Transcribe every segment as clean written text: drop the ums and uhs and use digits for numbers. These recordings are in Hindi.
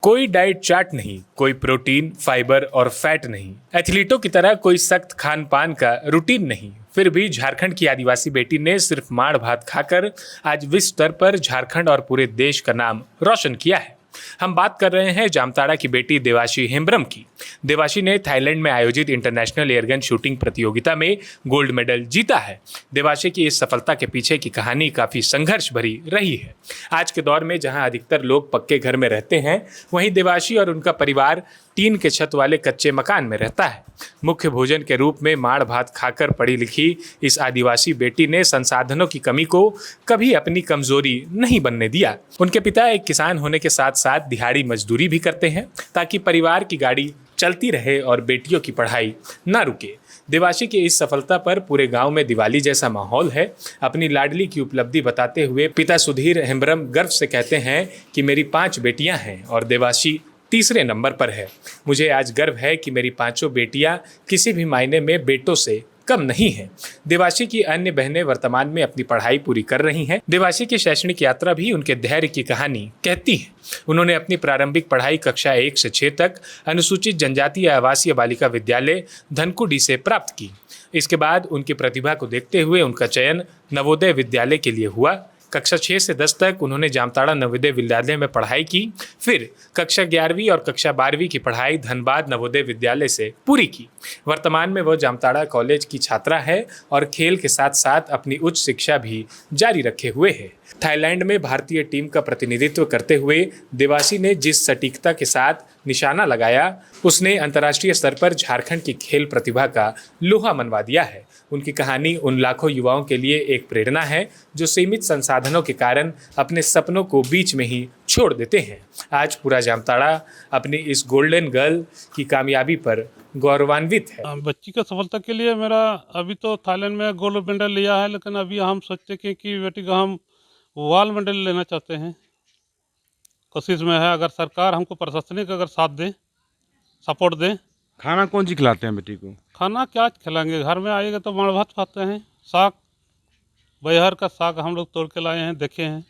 कोई डाइट चार्ट नहीं, कोई प्रोटीन, फाइबर और फैट नहीं, एथलीटों की तरह कोई सख्त खान पान का रूटीन नहीं। फिर भी झारखंड की आदिवासी बेटी ने सिर्फ माड़ भात खाकर आज विश्व स्तर पर झारखंड और पूरे देश का नाम रोशन किया है। हम बात कर रहे हैं जामताड़ा की बेटी देवाशी हेम्ब्रम की। देवाशी ने थाईलैंड में आयोजित इंटरनेशनल एयरगन शूटिंग प्रतियोगिता में गोल्ड मेडल जीता है। देवाशी की इस सफलता के पीछे की कहानी काफी संघर्ष भरी रही है। आज के दौर में जहां अधिकतर लोग पक्के घर में रहते हैं, वहीं देवाशी और उनका परिवार टीन के छत वाले कच्चे मकान में रहता है। मुख्य भोजन के रूप में माड़ भात खाकर पढ़ी लिखी इस आदिवासी बेटी ने संसाधनों की कमी को कभी अपनी कमजोरी नहीं बनने दिया। उनके पिता एक किसान होने के साथ साथ दिहाड़ी मजदूरी भी करते हैं ताकि परिवार की गाड़ी चलती रहे और बेटियों की पढ़ाई ना रुके। देवाशी की इस सफलता पर पूरे गांव में दिवाली जैसा माहौल है। अपनी लाडली की उपलब्धि बताते हुए पिता सुधीर हेम्ब्रम गर्व से कहते हैं कि मेरी 5 बेटियां हैं और देवाशी तीसरे नंबर पर है। मुझे आज गर्व है कि मेरी 5 बेटियां किसी भी मायने में बेटों से कम नहीं है। देवाशी की अन्य बहनें वर्तमान में अपनी पढ़ाई पूरी कर रही हैं। देवाशी की शैक्षणिक यात्रा भी उनके धैर्य की कहानी कहती है। उन्होंने अपनी प्रारंभिक पढ़ाई कक्षा 1 से 6 तक अनुसूचित जनजातीय आवासीय बालिका विद्यालय धनकुडी से प्राप्त की। इसके बाद उनकी प्रतिभा को देखते हुए उनका चयन नवोदय विद्यालय के लिए हुआ। कक्षा 6 से 10 तक उन्होंने जामताड़ा नवोदय विद्यालय में पढ़ाई की। फिर कक्षा 11वीं और कक्षा 12वीं की पढ़ाई धनबाद नवोदय विद्यालय से पूरी की। वर्तमान में वह जामताड़ा कॉलेज की छात्रा है और खेल के साथ साथ अपनी उच्च शिक्षा भी जारी रखे हुए है। थाईलैंड में भारतीय टीम का प्रतिनिधित्व करते हुए देवाशी ने जिस सटीकता के साथ निशाना लगाया, उसने अंतर्राष्ट्रीय स्तर पर झारखंड की खेल प्रतिभा का लोहा मनवा दिया है। उनकी कहानी उन लाखों युवाओं के लिए एक प्रेरणा है जो सीमित संसाधनों के कारण अपने सपनों को बीच में ही छोड़ देते हैं। आज पूरा जामताड़ा अपनी इस गोल्डन गर्ल की कामयाबी पर गौरवान्वित है। बच्ची का सफलता के लिए मेरा अभी तो थाईलैंड में गोल्ड मेडल लिया है, लेकिन अभी हम सोचते हैं कि बेटी का हम वर्ल्ड मेडल लेना चाहते हैं। कोशिश में है, अगर सरकार हमको प्रशासनिक अगर साथ दे, सपोर्ट दे। खाना कौन सी खिलाते हैं बेटी को? खाना क्या खिलाएंगे, घर में आएगा तो माड़ भात खाते हैं। साग, बहर का साग हम लोग तोड़ के लाए हैं, देखे हैं।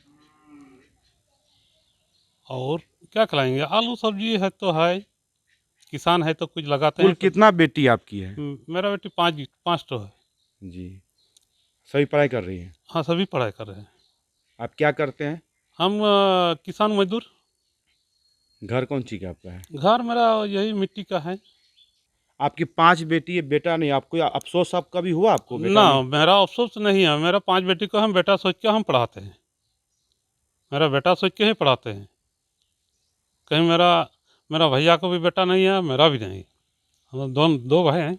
और क्या खिलाएंगे, आलू सब्जी है तो है, किसान है तो कुछ लगाते हैं। कितना बेटी आपकी है? मेरा बेटी 5 तो है जी। सभी पढ़ाई कर रही है? हाँ, सभी पढ़ाई कर रहे हैं। आप क्या करते हैं? हम किसान मजदूर। घर कौन सी का आपका है? घर मेरा यही मिट्टी का है। आपकी 5 बेटी है, बेटा नहीं। आपको अफसोस आपका भी हुआ आपको? बेटा ना, नहीं? मेरा अफसोस नहीं है। मेरा 5 बेटी को हम बेटा सोच के हम पढ़ाते हैं। मेरा बेटा सोच के ही पढ़ाते हैं। कहीं मेरा भैया को भी बेटा नहीं है, मेरा भी नहीं। हम दो भाई हैं,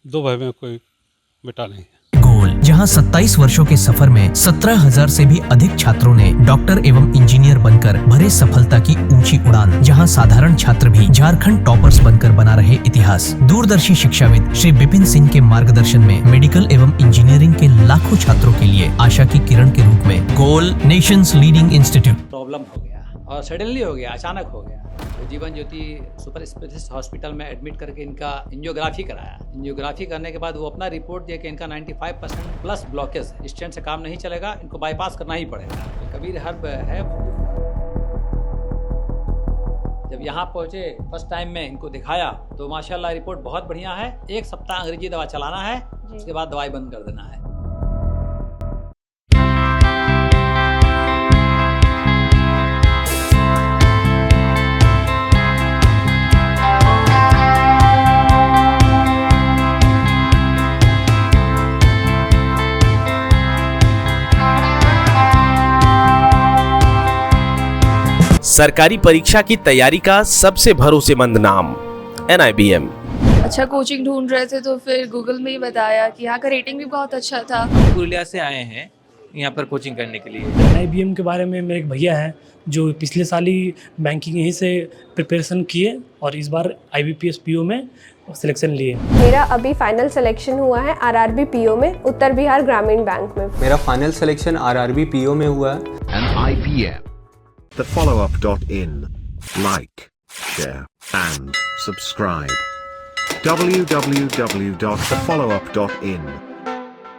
2 भाई में कोई बेटा नहीं है। जहां 27 वर्षों के सफर में 17,000 से भी अधिक छात्रों ने डॉक्टर एवं इंजीनियर बनकर भरे सफलता की ऊंची उड़ान। जहां साधारण छात्र भी झारखंड टॉपर्स बनकर बना रहे इतिहास। दूरदर्शी शिक्षाविद श्री विपिन सिंह के मार्गदर्शन में मेडिकल एवं इंजीनियरिंग के लाखों छात्रों के लिए आशा की किरण के रूप में गोल नेशंस लीडिंग इंस्टीट्यूट। प्रॉब्लम हो गया और सडनली हो गया, अचानक हो गया। तो Jeevan Jyoti super specialist hospital में एडमिट करके इनका एंजियोग्राफी कराया। एंजियोग्राफी करने के बाद वो अपना रिपोर्ट दिया कि इनका 95% प्लस ब्लॉकेज, स्टेंट से काम नहीं चलेगा, इनको बाईपास करना ही पड़ेगा। तो कबीर हर्ब है। जब यहाँ पहुँचे फर्स्ट टाइम में इनको दिखाया तो माशाल्लाह रिपोर्ट बहुत बढ़िया है। 1 सप्ताह अंग्रेजी दवा चलाना है, उसके बाद दवाई बंद कर देना है। सरकारी परीक्षा की तैयारी का सबसे भरोसेमंद नाम NIBM। अच्छा कोचिंग ढूंढ रहे थे तो फिर गूगल में ही बताया कि यहाँ का रेटिंग भी बहुत अच्छा था। पुरुलिया से आए हैं यहाँ पर कोचिंग करने के लिए। NIBM के बारे में मेरे एक भैया हैं जो पिछले साल ही बैंकिंग यहीं से प्रिपरेशन किए और इस बार IBPS PO में सिलेक्शन लिए। मेरा अभी फाइनल सिलेक्शन हुआ है RRB PO में, उत्तर बिहार ग्रामीण बैंक में। मेरा फाइनल सिलेक्शन RRB PO में हुआ है। NIBM, thefollowup.in. Like, share and subscribe. www.thefollowup.in